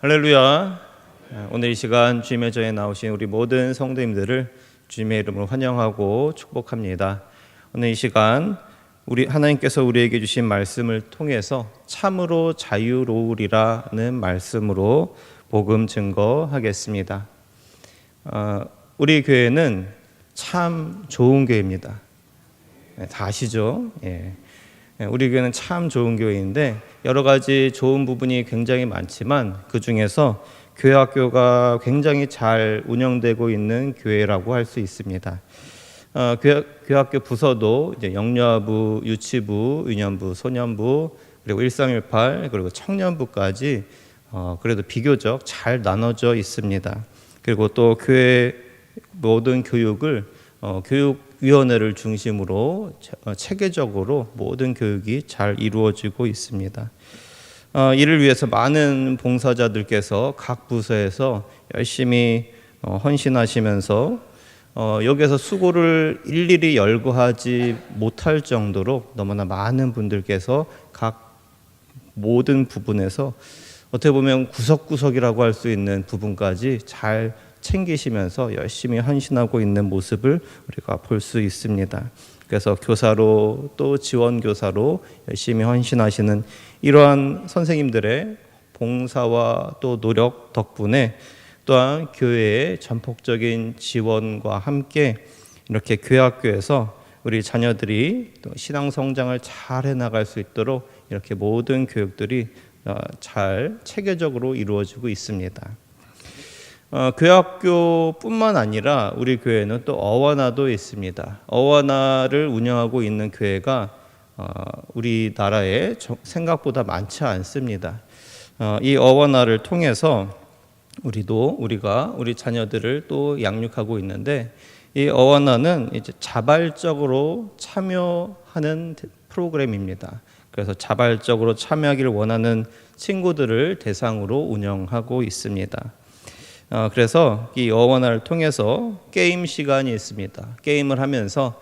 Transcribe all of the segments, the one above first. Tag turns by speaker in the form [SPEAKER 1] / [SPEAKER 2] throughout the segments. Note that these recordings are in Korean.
[SPEAKER 1] 할렐루야. 오늘 이 시간 주님의 전에 나오신 우리 모든 성도님들을 주님의 이름으로 환영하고 축복합니다. 오늘 이 시간 우리 하나님께서 우리에게 주신 말씀을 통해서 참으로 자유로우리라는 말씀으로 복음 증거하겠습니다. 우리 교회는 참 좋은 교회입니다. 다 아시죠? 우리 교회는 참 좋은 교회인데 여러 가지 좋은 부분이 굉장히 많지만 그 중에서 교회학교가 굉장히 잘 운영되고 있는 교회라고 할 수 있습니다. 교회학교 부서도 이제 영유아부, 유치부, 유년부, 소년부, 그리고 1318, 그리고 청년부까지 그래도 비교적 잘 나눠져 있습니다. 그리고 또 교회 모든 교육을 교육위원회를 중심으로 체계적으로 모든 교육이 잘 이루어지고 있습니다. 이를 위해서 많은 봉사자들께서 각 부서에서 열심히 헌신하시면서 여기에서 수고를 일일이 열거하지 못할 정도로 너무나 많은 분들께서 각 모든 부분에서 어떻게 보면 구석구석이라고 할 수 있는 부분까지 잘 챙기시면서 열심히 헌신하고 있는 모습을 우리가 볼 수 있습니다. 그래서 교사로 또 지원교사로 열심히 헌신하시는 이러한 선생님들의 봉사와 또 노력 덕분에 또한 교회의 전폭적인 지원과 함께 이렇게 교회학교에서 우리 자녀들이 또 신앙 성장을 잘 해나갈 수 있도록 이렇게 모든 교육들이 잘 체계적으로 이루어지고 있습니다. 교회학교뿐만 아니라 우리 교회는 또 어원화도 있습니다. 어원화를 운영하고 있는 교회가 우리나라에 생각보다 많지 않습니다. 이 어원화를 통해서 우리가 우리 자녀들을 또 양육하고 있는데 이 어원화는 이제 자발적으로 참여하는 프로그램입니다. 그래서 자발적으로 참여하기를 원하는 친구들을 대상으로 운영하고 있습니다. 그래서 이 어원화를 통해서 게임 시간이 있습니다. 게임을 하면서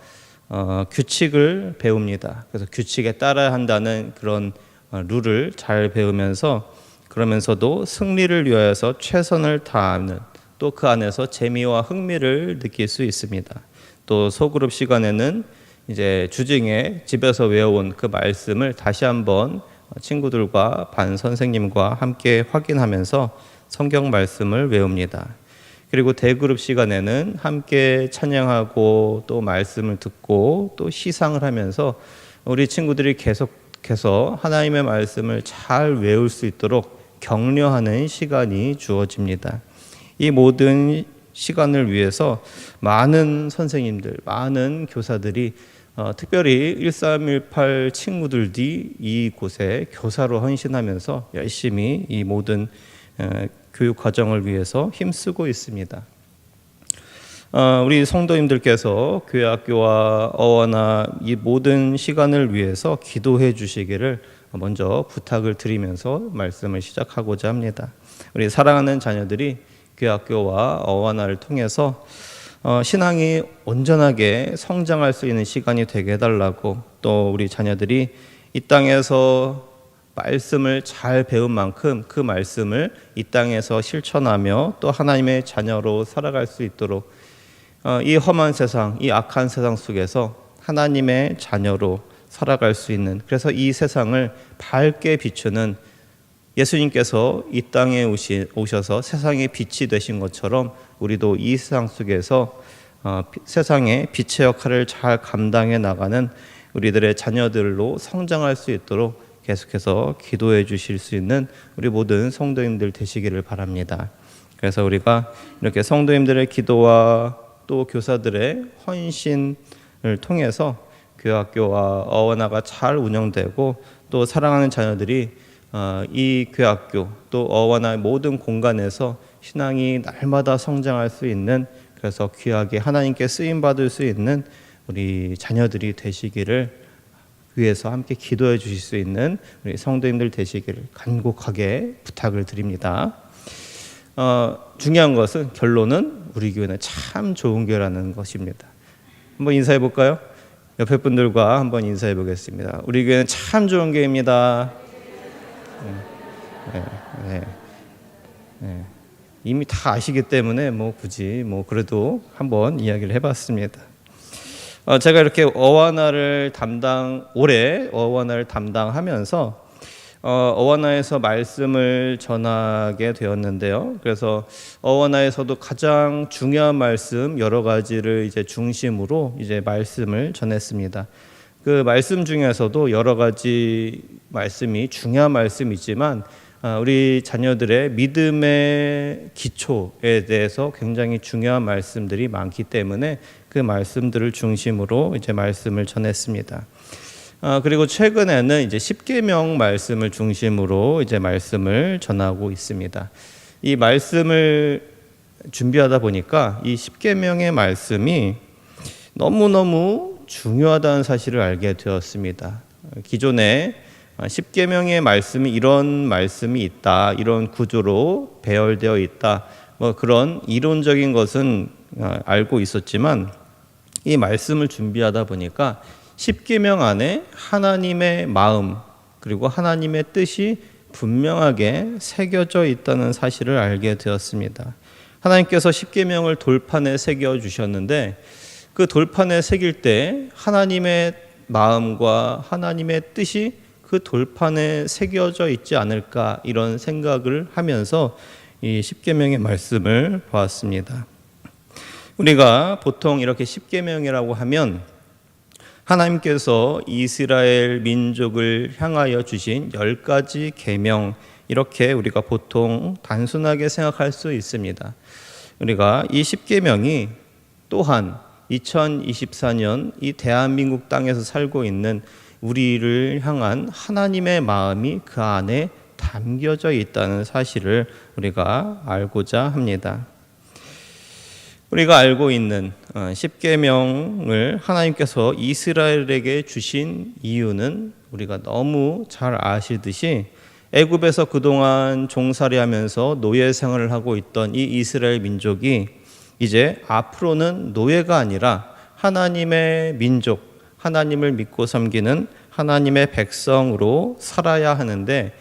[SPEAKER 1] 규칙을 배웁니다. 그래서 규칙에 따라야 한다는 그런 룰을 잘 배우면서 그러면서도 승리를 위하여서 최선을 다하는 또 그 안에서 재미와 흥미를 느낄 수 있습니다. 또 소그룹 시간에는 이제 주중에 집에서 외워온 그 말씀을 다시 한번 친구들과 반 선생님과 함께 확인하면서 성경 말씀을 외웁니다. 그리고 대그룹 시간에는 함께 찬양하고 또 말씀을 듣고 또 시상을 하면서 우리 친구들이 계속해서 하나님의 말씀을 잘 외울 수 있도록 격려하는 시간이 주어집니다. 이 모든 시간을 위해서 많은 선생님들, 많은 교사들이 특별히 1318 친구들이 이곳에 교사로 헌신하면서 열심히 이 모든 교육 과정을 위해서 힘쓰고 있습니다. 우리 성도님들께서 교회학교와 어원화 이 모든 시간을 위해서 기도해 주시기를 먼저 부탁을 드리면서 말씀을 시작하고자 합니다. 우리 사랑하는 자녀들이 교회학교와 어원화를 통해서 신앙이 온전하게 성장할 수 있는 시간이 되게 해달라고, 또 우리 자녀들이 이 땅에서 말씀을 잘 배운 만큼 그 말씀을 이 땅에서 실천하며 또 하나님의 자녀로 살아갈 수 있도록 이 험한 세상, 이 악한 세상 속에서 하나님의 자녀로 살아갈 수 있는, 그래서 이 세상을 밝게 비추는 예수님께서 이 땅에 오셔서 세상의 빛이 되신 것처럼 우리도 이 세상 속에서 세상의 빛의 역할을 잘 감당해 나가는 우리들의 자녀들로 성장할 수 있도록 계속해서 기도해 주실 수 있는 우리 모든 성도님들 되시기를 바랍니다. 그래서 우리가 이렇게 성도님들의 기도와 또 교사들의 헌신을 통해서 교회학교와 어원화가 잘 운영되고 또 사랑하는 자녀들이 이 교회학교 또 어원화의 모든 공간에서 신앙이 날마다 성장할 수 있는, 그래서 귀하게 하나님께 쓰임받을 수 있는 우리 자녀들이 되시기를 위해서 함께 기도해 주실 수 있는 우리 성도님들 되시기를 간곡하게 부탁을 드립니다. 중요한 것은 결론은 우리 교회는 참 좋은 교회라는 것입니다. 한번 인사해 볼까요? 옆에 분들과 한번 인사해 보겠습니다. 우리 교회는 참 좋은 교회입니다. 네. 이미 다 아시기 때문에 굳이 그래도 한번 이야기를 해봤습니다. 제가 이렇게 올해 어원화를 담당하면서 어원화에서 말씀을 전하게 되었는데요. 그래서 어원화에서도 가장 중요한 말씀 여러 가지를 이제 중심으로 이제 말씀을 전했습니다. 그 말씀 중에서도 여러 가지 말씀이 중요한 말씀이지만 우리 자녀들의 믿음의 기초에 대해서 굉장히 중요한 말씀들이 많기 때문에 그 말씀들을 중심으로 이제 말씀을 전했습니다. 그리고 최근에는 이제 십계명 말씀을 중심으로 이제 말씀을 전하고 있습니다. 이 말씀을 준비하다 보니까 이 십계명의 말씀이 너무너무 중요하다는 사실을 알게 되었습니다. 기존에 십계명의 말씀이 이런 말씀이 있다, 이런 구조로 배열되어 있다, 그런 이론적인 것은 알고 있었지만 이 말씀을 준비하다 보니까 십계명 안에 하나님의 마음 그리고 하나님의 뜻이 분명하게 새겨져 있다는 사실을 알게 되었습니다. 하나님께서 십계명을 돌판에 새겨 주셨는데 그 돌판에 새길 때 하나님의 마음과 하나님의 뜻이 그 돌판에 새겨져 있지 않을까 이런 생각을 하면서 이 십계명의 말씀을 보았습니다. 우리가 보통 이렇게 십계명이라고 하면 하나님께서 이스라엘 민족을 향하여 주신 10가지 계명 이렇게 우리가 보통 단순하게 생각할 수 있습니다. 우리가 이 십계명이 또한 2024년 이 대한민국 땅에서 살고 있는 우리를 향한 하나님의 마음이 그 안에 담겨져 있다는 사실을 우리가 알고자 합니다. 우리가 알고 있는 십계명을 하나님께서 이스라엘에게 주신 이유는 우리가 너무 잘 아시듯이 애굽에서 그동안 종살이하면서 노예 생활을 하고 있던 이 이스라엘 민족이 이제 앞으로는 노예가 아니라 하나님의 민족, 하나님을 믿고 섬기는 하나님의 백성으로 살아야 하는데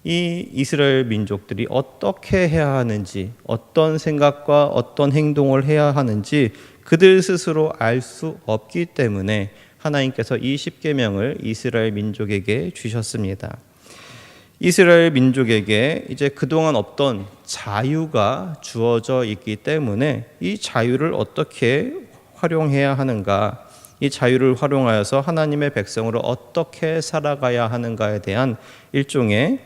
[SPEAKER 1] 이 이스라엘 민족들이 어떻게 해야 하는지, 어떤 생각과 어떤 행동을 해야 하는지 그들 스스로 알 수 없기 때문에 하나님께서 이 십계명을 이스라엘 민족에게 주셨습니다. 이스라엘 민족에게 이제 그동안 없던 자유가 주어져 있기 때문에 이 자유를 어떻게 활용해야 하는가, 이 자유를 활용하여서 하나님의 백성으로 어떻게 살아가야 하는가에 대한 일종의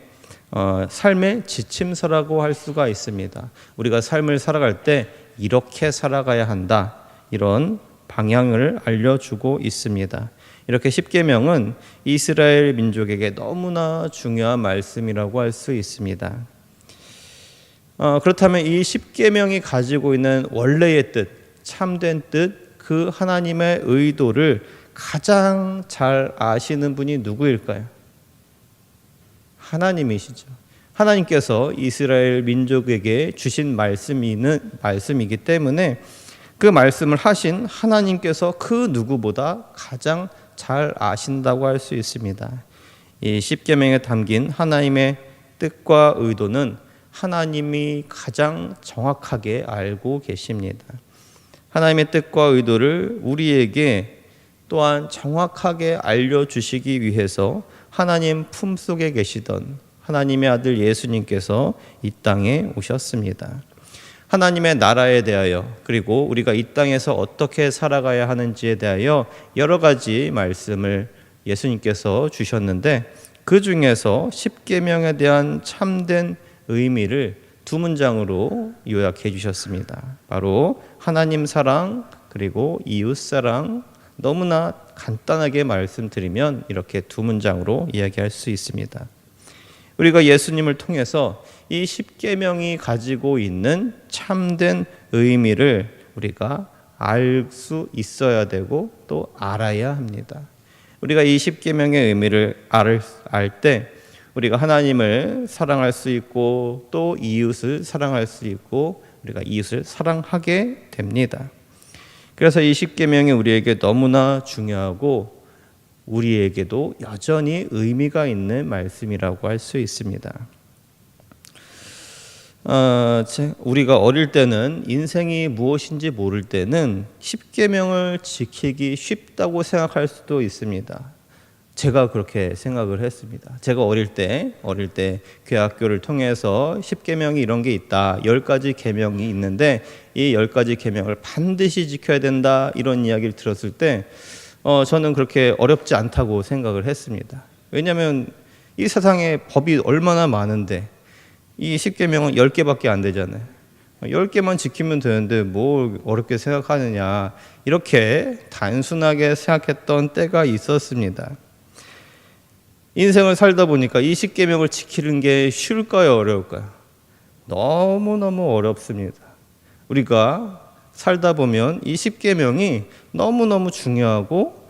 [SPEAKER 1] 삶의 지침서라고 할 수가 있습니다. 우리가 삶을 살아갈 때 이렇게 살아가야 한다, 이런 방향을 알려주고 있습니다. 이렇게 십계명은 이스라엘 민족에게 너무나 중요한 말씀이라고 할 수 있습니다. 그렇다면 이 십계명이 가지고 있는 원래의 뜻, 참된 뜻, 그 하나님의 의도를 가장 잘 아시는 분이 누구일까요? 하나님이시죠. 하나님께서 이스라엘 민족에게 주신 말씀이기 때문에 그 말씀을 하신 하나님께서 그 누구보다 가장 잘 아신다고 할 수 있습니다. 이 십계명에 담긴 하나님의 뜻과 의도는 하나님이 가장 정확하게 알고 계십니다. 하나님의 뜻과 의도를 우리에게 또한 정확하게 알려주시기 위해서 하나님 품속에 계시던 하나님의 아들 예수님께서 이 땅에 오셨습니다. 하나님의 나라에 대하여 그리고 우리가 이 땅에서 어떻게 살아가야 하는지에 대하여 여러 가지 말씀을 예수님께서 주셨는데 그 중에서 십계명에 대한 참된 의미를 두 문장으로 요약해 주셨습니다. 바로 하나님 사랑 그리고 이웃 사랑. 너무나 간단하게 말씀드리면 이렇게 두 문장으로 이야기할 수 있습니다. 우리가 예수님을 통해서 이 십계명이 가지고 있는 참된 의미를 우리가 알 수 있어야 되고 또 알아야 합니다. 우리가 이 십계명의 의미를 알 때 우리가 하나님을 사랑할 수 있고 또 이웃을 사랑할 수 있고 우리가 이웃을 사랑하게 됩니다. 그래서 이 십계명이 우리에게 너무나 중요하고 우리에게도 여전히 의미가 있는 말씀이라고 할 수 있습니다. 우리가 어릴 때는 인생이 무엇인지 모를 때는 십계명을 지키기 쉽다고 생각할 수도 있습니다. 제가 그렇게 생각을 했습니다. 제가 어릴 때 교회학교를 통해서 십계명이 이런 게 있다. 10가지 계명이 있는데 이 10가지 계명을 반드시 지켜야 된다. 이런 이야기를 들었을 때 저는 그렇게 어렵지 않다고 생각을 했습니다. 왜냐하면 이 세상에 법이 얼마나 많은데 이 십계명은 10개밖에 안 되잖아요. 10개만 지키면 되는데 뭘 어렵게 생각하느냐. 이렇게 단순하게 생각했던 때가 있었습니다. 인생을 살다 보니까 이 십계명을 지키는 게 쉬울까요, 어려울까요? 너무너무 어렵습니다. 우리가 살다 보면 이 십계명이 너무너무 중요하고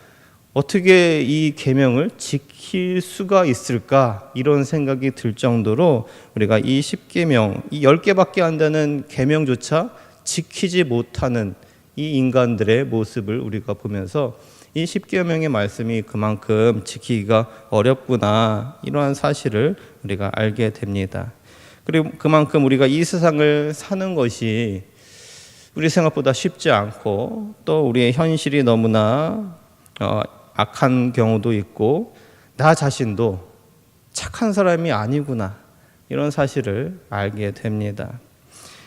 [SPEAKER 1] 어떻게 이 계명을 지킬 수가 있을까 이런 생각이 들 정도로 우리가 이 십계명, 이 10개밖에 안 되는 계명조차 지키지 못하는 이 인간들의 모습을 우리가 보면서 이 십계명의 말씀이 그만큼 지키기가 어렵구나 이러한 사실을 우리가 알게 됩니다. 그리고 그만큼 우리가 이 세상을 사는 것이 우리 생각보다 쉽지 않고 또 우리의 현실이 너무나 악한 경우도 있고 나 자신도 착한 사람이 아니구나 이런 사실을 알게 됩니다.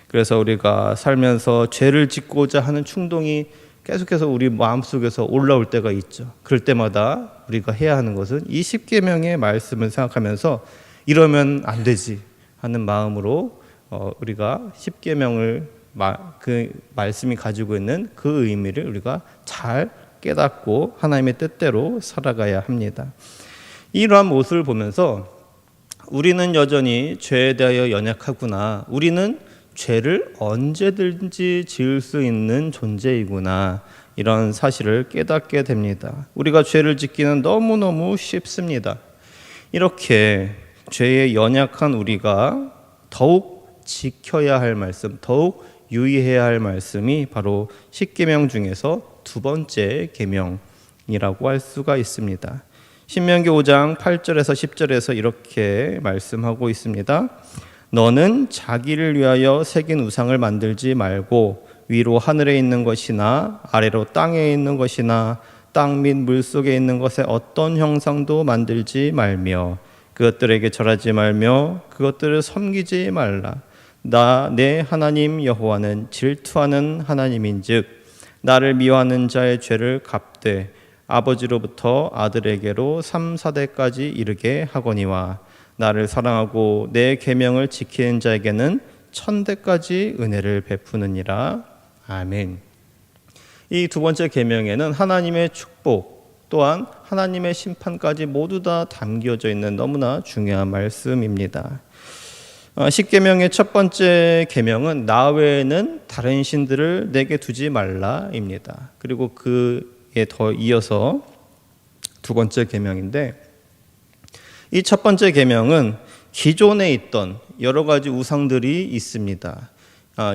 [SPEAKER 1] 그래서 우리가 살면서 죄를 짓고자 하는 충동이 계속해서 우리 마음속에서 올라올 때가 있죠. 그럴 때마다 우리가 해야 하는 것은 이 십계명의 말씀을 생각하면서 이러면 안 되지 하는 마음으로 우리가 십계명을 그 말씀이 가지고 있는 그 의미를 우리가 잘 깨닫고 하나님의 뜻대로 살아가야 합니다. 이러한 모습을 보면서 우리는 여전히 죄에 대하여 연약하구나. 우리는 죄를 언제든지 지을 수 있는 존재이구나. 이런 사실을 깨닫게 됩니다. 우리가 죄를 짓기는 너무너무 쉽습니다. 이렇게 죄에 연약한 우리가 더욱 지켜야 할 말씀, 더욱 유의해야 할 말씀이 바로 십계명 중에서 두 번째 계명이라고 할 수가 있습니다. 신명기 5장 8절에서 10절에서 이렇게 말씀하고 있습니다. 너는 자기를 위하여 새긴 우상을 만들지 말고 위로 하늘에 있는 것이나 아래로 땅에 있는 것이나 땅 및 물속에 있는 것에 어떤 형상도 만들지 말며 그것들에게 절하지 말며 그것들을 섬기지 말라. 내 하나님 여호와는 질투하는 하나님인즉 나를 미워하는 자의 죄를 갚되 아버지로부터 아들에게로 3, 4대까지 이르게 하거니와 나를 사랑하고 내 계명을 지키는 자에게는 1000대까지 은혜를 베푸느니라. 아멘. 이 두 번째 계명에는 하나님의 축복 또한 하나님의 심판까지 모두 다 담겨져 있는 너무나 중요한 말씀입니다. 십계명의 첫 번째 계명은 나 외에는 다른 신들을 내게 두지 말라입니다. 그리고 그에 더 이어서 두 번째 계명인데 이 첫 번째 계명은 기존에 있던 여러 가지 우상들이 있습니다.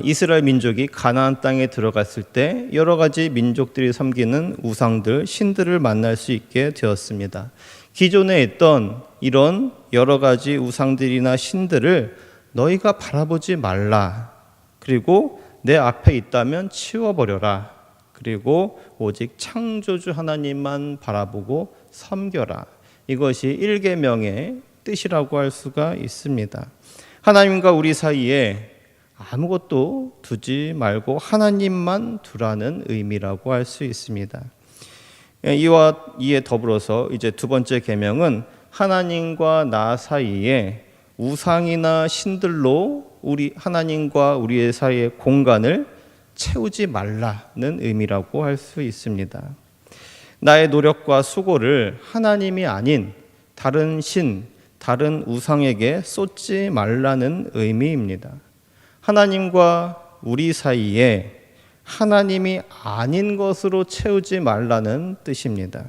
[SPEAKER 1] 이스라엘 민족이 가나안 땅에 들어갔을 때 여러 가지 민족들이 섬기는 우상들, 신들을 만날 수 있게 되었습니다. 기존에 있던 이런 여러 가지 우상들이나 신들을 너희가 바라보지 말라. 그리고 내 앞에 있다면 치워버려라. 그리고 오직 창조주 하나님만 바라보고 섬겨라. 이것이 1계명의 뜻이라고 할 수가 있습니다. 하나님과 우리 사이에 아무것도 두지 말고 하나님만 두라는 의미라고 할 수 있습니다. 이에 더불어서 이제 두 번째 계명은 하나님과 나 사이에 우상이나 신들로 우리 하나님과 우리의 사이의 공간을 채우지 말라는 의미라고 할 수 있습니다. 나의 노력과 수고를 하나님이 아닌 다른 신, 다른 우상에게 쏟지 말라는 의미입니다. 하나님과 우리 사이에 하나님이 아닌 것으로 채우지 말라는 뜻입니다.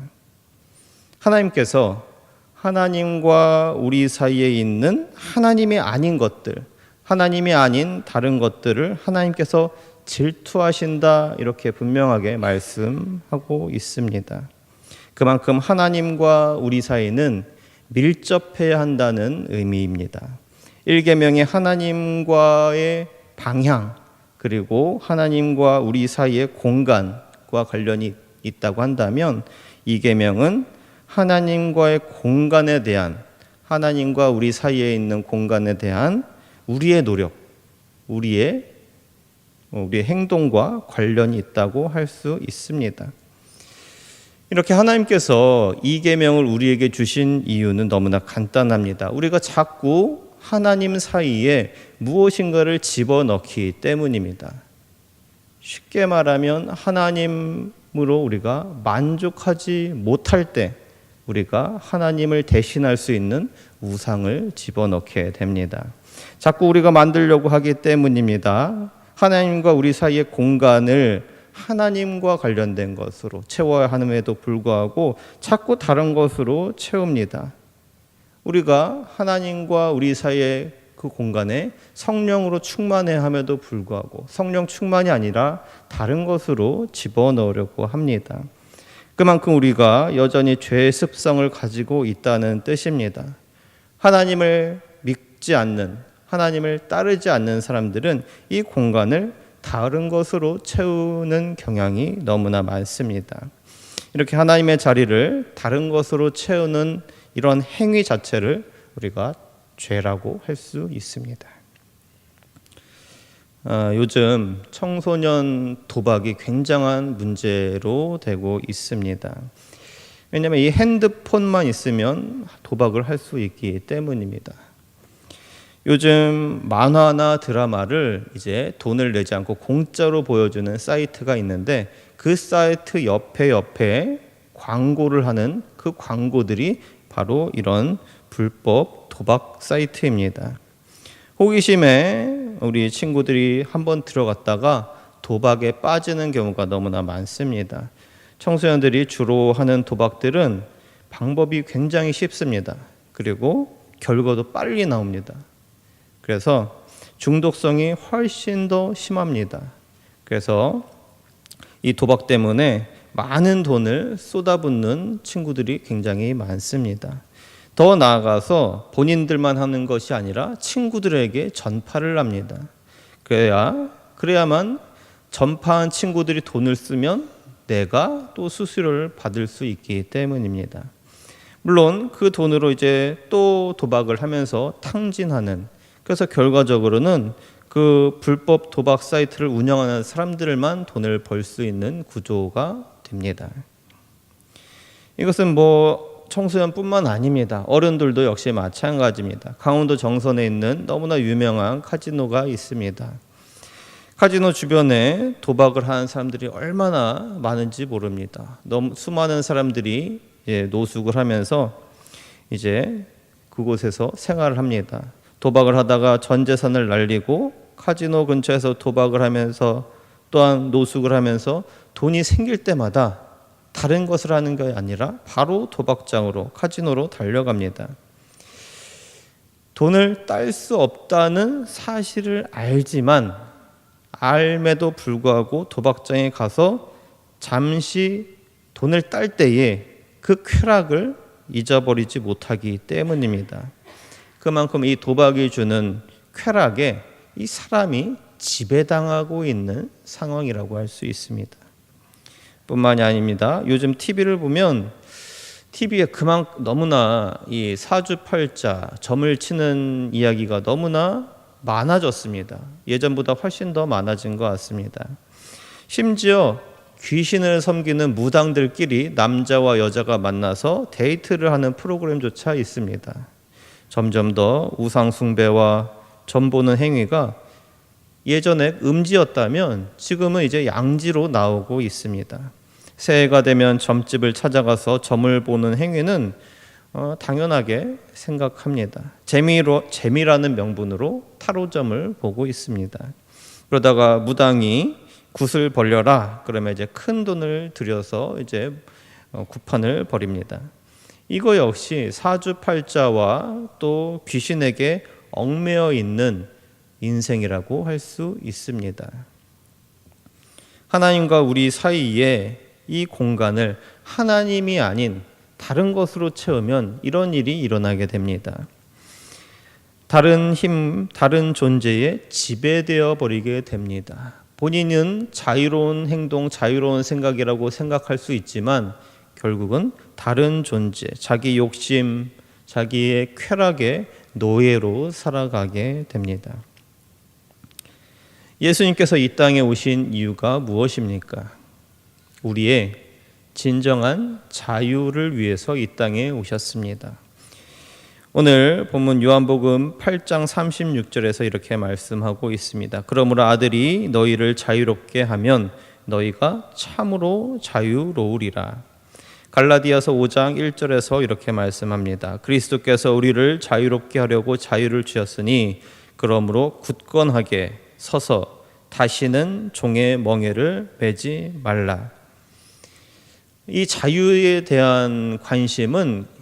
[SPEAKER 1] 하나님께서 하나님과 우리 사이에 있는 하나님이 아닌 것들, 하나님이 아닌 다른 것들을 하나님께서 질투하신다 이렇게 분명하게 말씀하고 있습니다. 그만큼 하나님과 우리 사이는 밀접해야 한다는 의미입니다. 1계명의 하나님과의 방향, 그리고 하나님과 우리 사이의 공간과 관련이 있다고 한다면 2계명은 하나님과의 공간에 대한, 하나님과 우리 사이에 있는 공간에 대한 우리의 노력, 우리의 행동과 관련이 있다고 할 수 있습니다. 이렇게 하나님께서 2계명을 우리에게 주신 이유는 너무나 간단합니다. 우리가 자꾸 하나님 사이에 무엇인가를 집어넣기 때문입니다. 쉽게 말하면 하나님으로 우리가 만족하지 못할 때 우리가 하나님을 대신할 수 있는 우상을 집어넣게 됩니다. 자꾸 우리가 만들려고 하기 때문입니다. 하나님과 우리 사이의 공간을 하나님과 관련된 것으로 채워야 함에도 불구하고 자꾸 다른 것으로 채웁니다. 우리가 하나님과 우리 사이의 그 공간에 성령으로 충만해야 함에도 불구하고 성령 충만이 아니라 다른 것으로 집어넣으려고 합니다. 그만큼 우리가 여전히 죄의 습성을 가지고 있다는 뜻입니다. 하나님을 믿지 않는, 하나님을 따르지 않는 사람들은 이 공간을 다른 것으로 채우는 경향이 너무나 많습니다. 이렇게 하나님의 자리를 다른 것으로 채우는 이런 행위 자체를 우리가 죄라고 할 수 있습니다. 요즘 청소년 도박이 굉장한 문제로 되고 있습니다. 왜냐하면 이 핸드폰만 있으면 도박을 할 수 있기 때문입니다. 요즘 만화나 드라마를 이제 돈을 내지 않고 공짜로 보여주는 사이트가 있는데 그 사이트 옆에 광고를 하는 그 광고들이 바로 이런 불법 도박 사이트입니다. 호기심에 우리 친구들이 한번 들어갔다가 도박에 빠지는 경우가 너무나 많습니다. 청소년들이 주로 하는 도박들은 방법이 굉장히 쉽습니다. 그리고 결과도 빨리 나옵니다. 그래서 중독성이 훨씬 더 심합니다. 그래서 이 도박 때문에 많은 돈을 쏟아붓는 친구들이 굉장히 많습니다. 더 나아가서 본인들만 하는 것이 아니라 친구들에게 전파를 합니다. 그래야만 전파한 친구들이 돈을 쓰면 내가 또 수수료를 받을 수 있기 때문입니다. 물론 그 돈으로 이제 또 도박을 하면서 탕진하는, 그래서 결과적으로는 그 불법 도박 사이트를 운영하는 사람들만 돈을 벌 수 있는 구조가 됩니다. 이것은 청소년뿐만 아닙니다. 어른들도 역시 마찬가지입니다. 강원도 정선에 있는 너무나 유명한 카지노가 있습니다. 카지노 주변에 도박을 하는 사람들이 얼마나 많은지 모릅니다. 너무 수많은 사람들이 노숙을 하면서 이제 그곳에서 생활을 합니다. 도박을 하다가 전 재산을 날리고 카지노 근처에서 도박을 하면서 또한 노숙을 하면서 돈이 생길 때마다 다른 것을 하는 게 아니라 바로 도박장으로, 카지노로 달려갑니다. 돈을 딸 수 없다는 사실을 알지만 알매도 불구하고 도박장에 가서 잠시 돈을 딸 때에 그 쾌락을 잊어버리지 못하기 때문입니다. 그만큼 이 도박이 주는 쾌락에 이 사람이 지배당하고 있는 상황이라고 할 수 있습니다. 뿐만이 아닙니다. 요즘 TV를 보면 TV에 너무나 이 사주팔자, 점을 치는 이야기가 너무나 많아졌습니다. 예전보다 훨씬 더 많아진 것 같습니다. 심지어 귀신을 섬기는 무당들끼리 남자와 여자가 만나서 데이트를 하는 프로그램조차 있습니다. 점점 더 우상 숭배와 점 보는 행위가 예전에 음지였다면 지금은 이제 양지로 나오고 있습니다. 새해가 되면 점집을 찾아가서 점을 보는 행위는 당연하게 생각합니다. 재미라는 명분으로 타로점을 보고 있습니다. 그러다가 무당이 굿을 벌려라 그러면 이제 큰 돈을 들여서 이제 구판을 벌입니다. 이거 역시 사주팔자와 또 귀신에게 얽매여 있는 인생이라고 할 수 있습니다. 하나님과 우리 사이에 이 공간을 하나님이 아닌 다른 것으로 채우면 이런 일이 일어나게 됩니다. 다른 힘, 다른 존재에 지배되어 버리게 됩니다. 본인은 자유로운 행동, 자유로운 생각이라고 생각할 수 있지만 결국은 다른 존재, 자기 욕심, 자기의 쾌락의 노예로 살아가게 됩니다. 예수님께서 이 땅에 오신 이유가 무엇입니까? 우리의 진정한 자유를 위해서 이 땅에 오셨습니다. 오늘 본문 요한복음 8장 36절에서 이렇게 말씀하고 있습니다. 그러므로 아들이 너희를 자유롭게 하면 너희가 참으로 자유로우리라. 갈라디아서 5장 1절에서 이렇게 말씀합니다. 그리스도께서 우리를 자유롭게 하려고 자유를 주셨으니 그러므로 굳건하게 서서 다시는 종의 멍에를 매지 말라. 이 자유에 대한 관심은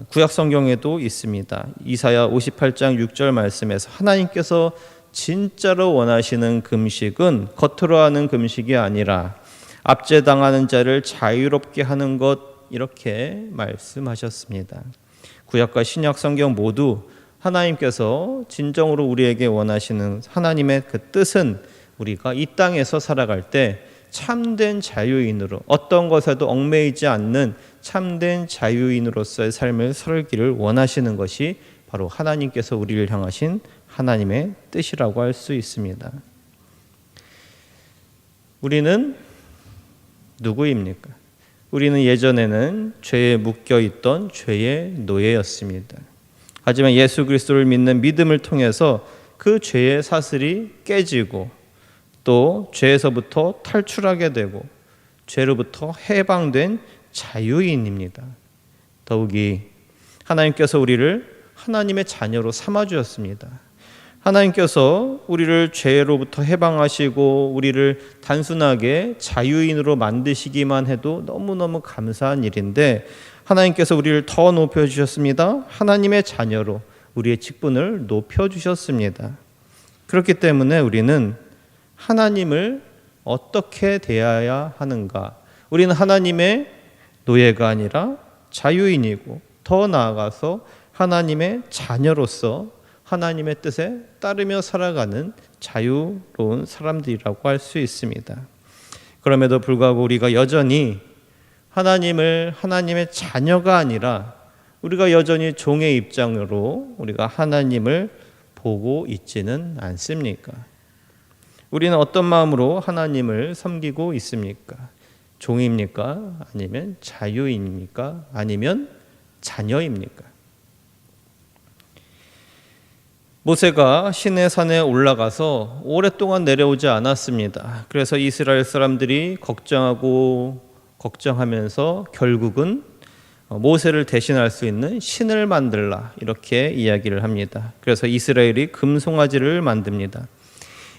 [SPEAKER 1] 구약 성경에도 있습니다. 이사야 58장 6절 말씀에서 하나님께서 진짜로 원하시는 금식은 겉으로 하는 금식이 아니라 압제당하는 자를 자유롭게 하는 것, 이렇게 말씀하셨습니다. 구약과 신약 성경 모두 하나님께서 진정으로 우리에게 원하시는 하나님의 그 뜻은 우리가 이 땅에서 살아갈 때 참된 자유인으로, 어떤 것에도 얽매이지 않는 참된 자유인으로서의 삶을 살기를 원하시는 것이 바로 하나님께서 우리를 향하신 하나님의 뜻이라고 할 수 있습니다. 우리는 누구입니까? 우리는 예전에는 죄에 묶여있던 죄의 노예였습니다. 하지만 예수 그리스도를 믿는 믿음을 통해서 그 죄의 사슬이 깨지고 또 죄에서부터 탈출하게 되고 죄로부터 해방된 자유인입니다. 더욱이 하나님께서 우리를 하나님의 자녀로 삼아주셨습니다. 하나님께서 우리를 죄로부터 해방하시고 우리를 단순하게 자유인으로 만드시기만 해도 너무너무 감사한 일인데 하나님께서 우리를 더 높여주셨습니다. 하나님의 자녀로 우리의 직분을 높여주셨습니다. 그렇기 때문에 우리는 하나님을 어떻게 대해야 하는가? 우리는 하나님의 노예가 아니라 자유인이고 더 나아가서 하나님의 자녀로서 하나님의 뜻에 따르며 살아가는 자유로운 사람들이라고 할 수 있습니다. 그럼에도 불구하고 우리가 여전히 하나님의 자녀가 아니라 우리가 여전히 종의 입장으로 우리가 하나님을 보고 있지는 않습니까? 우리는 어떤 마음으로 하나님을 섬기고 있습니까? 종입니까? 아니면 자유인입니까? 아니면 자녀입니까? 모세가 시내산에 올라가서 오랫동안 내려오지 않았습니다. 그래서 이스라엘 사람들이 걱정하면서 결국은 모세를 대신할 수 있는 신을 만들라, 이렇게 이야기를 합니다. 그래서 이스라엘이 금송아지를 만듭니다.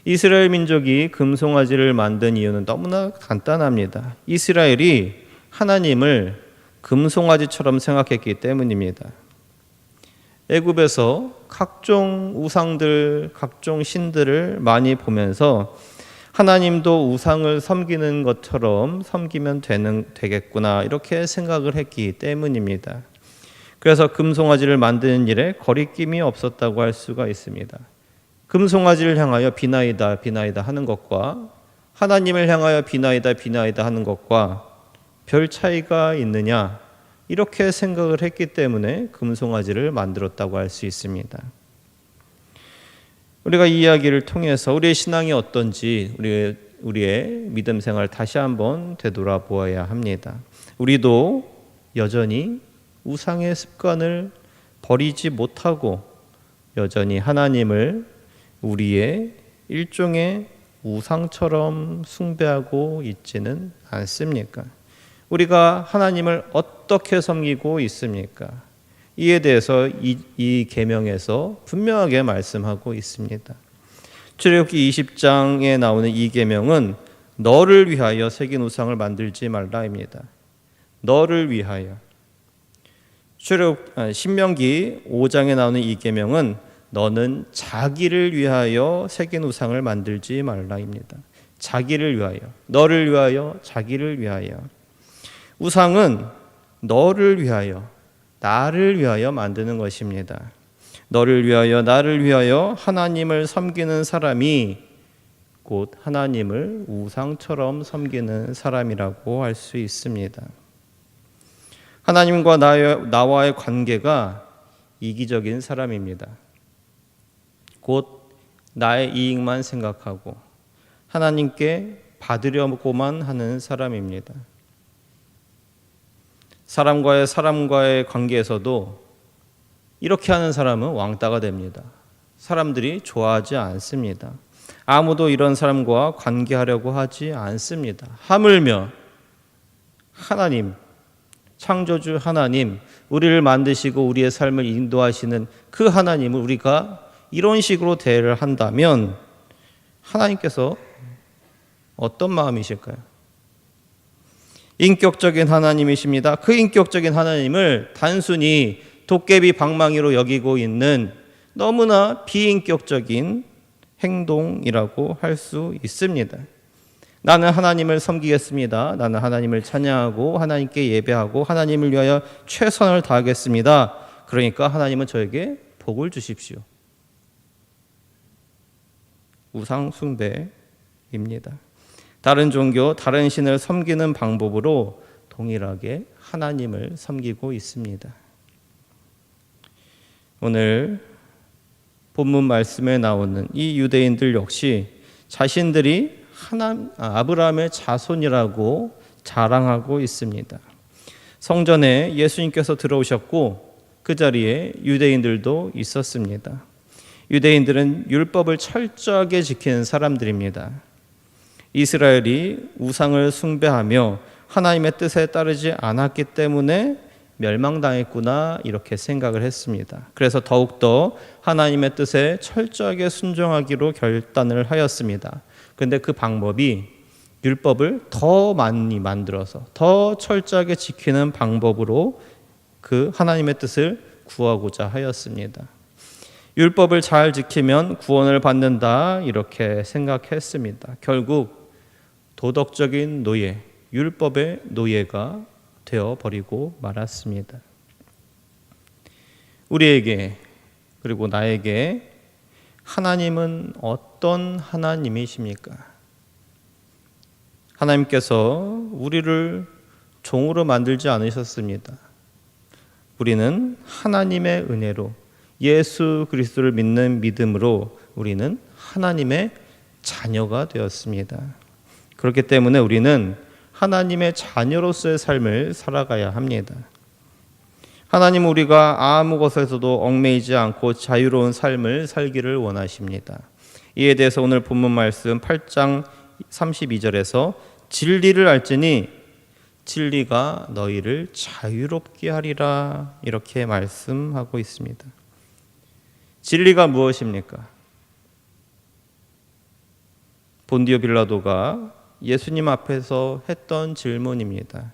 [SPEAKER 1] 이스라엘 민족이 금송아지를 만든 이유는 너무나 간단합니다. 이스라엘이 하나님을 금송아지처럼 생각했기 때문입니다. 애굽에서 각종 우상들, 각종 신들을 많이 보면서 하나님도 우상을 섬기는 것처럼 섬기면 되겠구나, 이렇게 생각을 했기 때문입니다. 그래서 금송아지를 만드는 일에 거리낌이 없었다고 할 수가 있습니다. 금송아지를 향하여 비나이다 비나이다 하는 것과 하나님을 향하여 비나이다 비나이다 하는 것과 별 차이가 있느냐, 이렇게 생각을 했기 때문에 금송아지를 만들었다고 할 수 있습니다. 우리가 이 이야기를 통해서 우리의 신앙이 어떤지 우리의 믿음 생활 다시 한번 되돌아보아야 합니다. 우리도 여전히 우상의 습관을 버리지 못하고 여전히 하나님을 우리의 일종의 우상처럼 숭배하고 있지는 않습니까? 우리가 하나님을 어떻게 섬기고 있습니까? 이에 대해서 이 계명에서 분명하게 말씀하고 있습니다. 출애굽기 20장에 나오는 이 계명은 너를 위하여 새긴 우상을 만들지 말라입니다. 너를 위하여. 신명기 5장에 나오는 이 계명은 너는 자기를 위하여 새긴 우상을 만들지 말라입니다. 자기를 위하여, 너를 위하여, 자기를 위하여. 우상은 너를 위하여, 나를 위하여 만드는 것입니다. 너를 위하여 나를 위하여 하나님을 섬기는 사람이 곧 하나님을 우상처럼 섬기는 사람이라고 할 수 있습니다. 하나님과 나와의 관계가 이기적인 사람입니다. 곧 나의 이익만 생각하고 하나님께 받으려고만 하는 사람입니다. 사람과의 관계에서도 이렇게 하는 사람은 왕따가 됩니다. 사람들이 좋아하지 않습니다. 아무도 이런 사람과 관계하려고 하지 않습니다. 하물며 하나님, 창조주 하나님, 우리를 만드시고 우리의 삶을 인도하시는 그 하나님을 우리가 이런 식으로 대해를 한다면 하나님께서 어떤 마음이실까요? 인격적인 하나님이십니다. 그 인격적인 하나님을 단순히 도깨비 방망이로 여기고 있는 너무나 비인격적인 행동이라고 할 수 있습니다. 나는 하나님을 섬기겠습니다. 나는 하나님을 찬양하고 하나님께 예배하고 하나님을 위하여 최선을 다하겠습니다. 그러니까 하나님은 저에게 복을 주십시오. 우상 숭배입니다. 다른 종교, 다른 신을 섬기는 방법으로 동일하게 하나님을 섬기고 있습니다. 오늘 본문 말씀에 나오는 이 유대인들 역시 자신들이 아브라함의 자손이라고 자랑하고 있습니다. 성전에 예수님께서 들어오셨고 그 자리에 유대인들도 있었습니다. 유대인들은 율법을 철저하게 지키는 사람들입니다. 이스라엘이 우상을 숭배하며 하나님의 뜻에 따르지 않았기 때문에 멸망당했구나 이렇게 생각을 했습니다. 그래서 더욱더 하나님의 뜻에 철저하게 순종하기로 결단을 하였습니다. 그런데 그 방법이 율법을 더 많이 만들어서 더 철저하게 지키는 방법으로 그 하나님의 뜻을 구하고자 하였습니다. 율법을 잘 지키면 구원을 받는다 이렇게 생각했습니다. 결국 도덕적인 노예, 율법의 노예가 되어버리고 말았습니다. 우리에게 그리고 나에게 하나님은 어떤 하나님이십니까? 하나님께서 우리를 종으로 만들지 않으셨습니다. 우리는 하나님의 은혜로 예수 그리스도를 믿는 믿음으로 우리는 하나님의 자녀가 되었습니다. 그렇기 때문에 우리는 하나님의 자녀로서의 삶을 살아가야 합니다. 하나님은 우리가 아무 것에서도 얽매이지 않고 자유로운 삶을 살기를 원하십니다. 이에 대해서 오늘 본문 말씀 8장 32절에서 진리를 알지니 진리가 너희를 자유롭게 하리라 이렇게 말씀하고 있습니다. 진리가 무엇입니까? 본디오 빌라도가 예수님 앞에서 했던 질문입니다.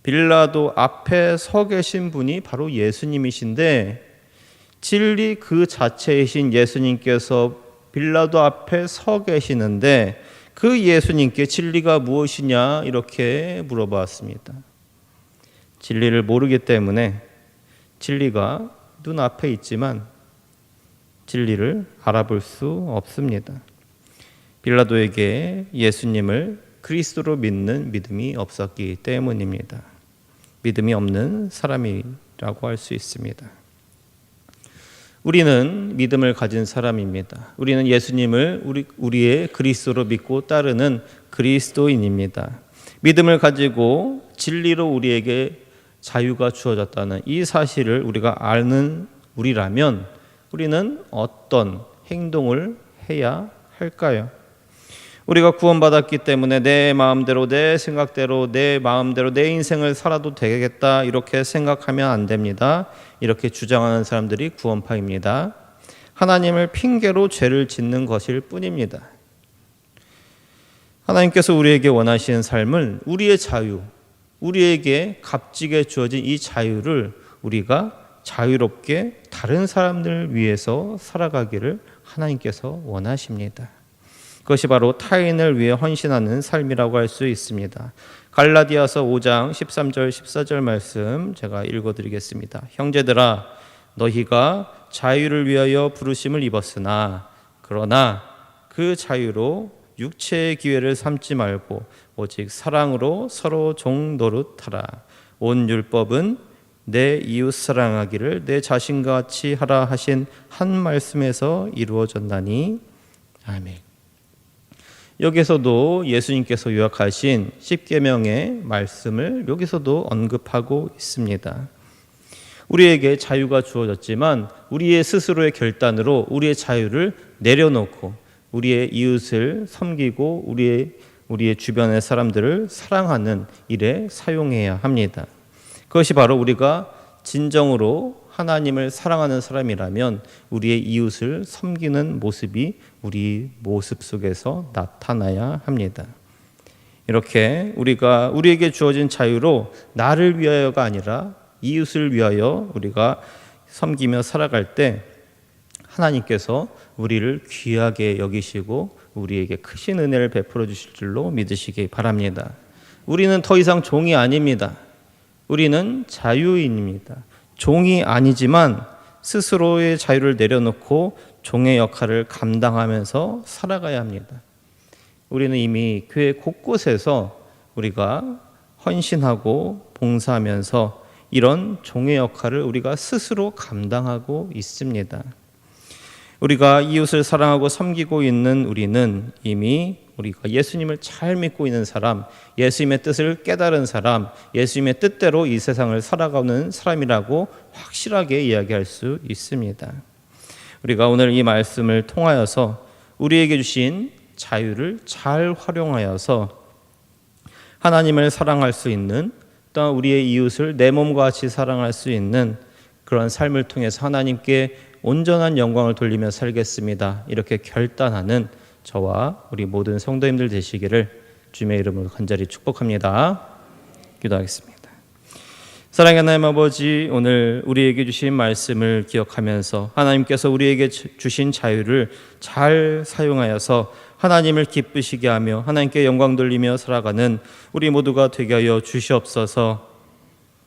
[SPEAKER 1] 빌라도 앞에 서 계신 분이 바로 예수님이신데 진리 그 자체이신 예수님께서 빌라도 앞에 서 계시는데 그 예수님께 진리가 무엇이냐 이렇게 물어봤습니다. 진리를 모르기 때문에 진리가 눈앞에 있지만 진리를 알아볼 수 없습니다. 빌라도에게 예수님을 그리스도로 믿는 믿음이 없었기 때문입니다. 믿음이 없는 사람이라고 할 수 있습니다. 우리는 믿음을 가진 사람입니다. 우리는 예수님을 우리의 그리스도로 믿고 따르는 그리스도인입니다. 믿음을 가지고 진리로 우리에게 자유가 주어졌다는 이 사실을 우리가 아는 우리라면 우리는 어떤 행동을 해야 할까요? 우리가 구원받았기 때문에 내 마음대로 내 생각대로 내 마음대로 내 인생을 살아도 되겠다 이렇게 생각하면 안 됩니다. 이렇게 주장하는 사람들이 구원파입니다. 하나님을 핑계로 죄를 짓는 것일 뿐입니다. 하나님께서 우리에게 원하시는 삶은 우리의 자유, 우리에게 값지게 주어진 이 자유를 우리가 자유롭게 다른 사람들을 위해서 살아가기를 하나님께서 원하십니다. 그것이 바로 타인을 위해 헌신하는 삶이라고 할 수 있습니다. 갈라디아서 5장 13절 14절 말씀 제가 읽어드리겠습니다. 형제들아 너희가 자유를 위하여 부르심을 입었으나 그러나 그 자유로 육체의 기회를 삼지 말고 오직 사랑으로 서로 종 노릇하라. 온 율법은 내 이웃 사랑하기를 내 자신과 같이 하라 하신 한 말씀에서 이루어졌나니. 아멘. 여기서도 예수님께서 요약하신 십계명의 말씀을 여기서도 언급하고 있습니다. 우리에게 자유가 주어졌지만 우리의 스스로의 결단으로 우리의 자유를 내려놓고 우리의 이웃을 섬기고 우리의 주변의 사람들을 사랑하는 일에 사용해야 합니다. 그것이 바로 우리가 진정으로 하나님을 사랑하는 사람이라면 우리의 이웃을 섬기는 모습이 우리 모습 속에서 나타나야 합니다. 이렇게 우리에게 주어진 자유로 나를 위하여가 아니라 이웃을 위하여 우리가 섬기며 살아갈 때 하나님께서 우리를 귀하게 여기시고 우리에게 크신 은혜를 베풀어 주실 줄로 믿으시기 바랍니다. 우리는 더 이상 종이 아닙니다. 우리는 자유인입니다. 종이 아니지만 스스로의 자유를 내려놓고 종의 역할을 감당하면서 살아가야 합니다. 우리는 이미 교회 곳곳에서 우리가 헌신하고 봉사하면서 이런 종의 역할을 우리가 스스로 감당하고 있습니다. 우리가 이웃을 사랑하고 섬기고 있는 우리는 이미 우리가 예수님을 잘 믿고 있는 사람, 예수님의 뜻을 깨달은 사람, 예수님의 뜻대로 이 세상을 살아가는 사람이라고 확실하게 이야기할 수 있습니다. 우리가 오늘 이 말씀을 통하여서 우리에게 주신 자유를 잘 활용하여서 하나님을 사랑할 수 있는, 또 우리의 이웃을 내 몸과 같이 사랑할 수 있는 그런 삶을 통해서 하나님께 온전한 영광을 돌리며 살겠습니다. 이렇게 결단하는 저와 우리 모든 성도님들 되시기를 주님의 이름으로 간절히 축복합니다. 기도하겠습니다. 사랑의 하나님 아버지, 오늘 우리에게 주신 말씀을 기억하면서 하나님께서 우리에게 주신 자유를 잘 사용하여서 하나님을 기쁘시게 하며 하나님께 영광 돌리며 살아가는 우리 모두가 되게 하여 주시옵소서.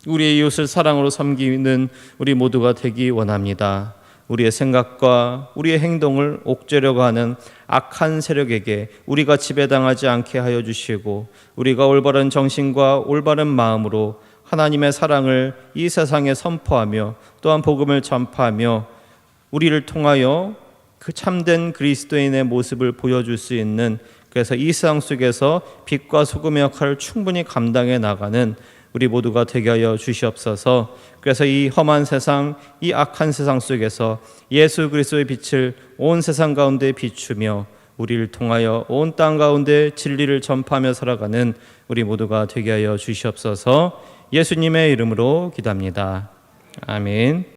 [SPEAKER 1] 우리의 이웃을 사랑으로 섬기는 우리 모두가 되기 원합니다. 우리의 생각과 우리의 행동을 옥죄려고 하는 악한 세력에게 우리가 지배당하지 않게 하여 주시고, 우리가 올바른 정신과 올바른 마음으로 하나님의 사랑을 이 세상에 선포하며 또한 복음을 전파하며 우리를 통하여 그 참된 그리스도인의 모습을 보여줄 수 있는, 그래서 이 세상 속에서 빛과 소금의 역할을 충분히 감당해 나가는 우리 모두가 되게 하여 주시옵소서. 그래서 이 험한 세상, 이 악한 세상 속에서 예수 그리스도의 빛을 온 세상 가운데 비추며 우리를 통하여 온 땅 가운데 진리를 전파하며 살아가는 우리 모두가 되게 하여 주시옵소서. 예수님의 이름으로 기도합니다. 아멘.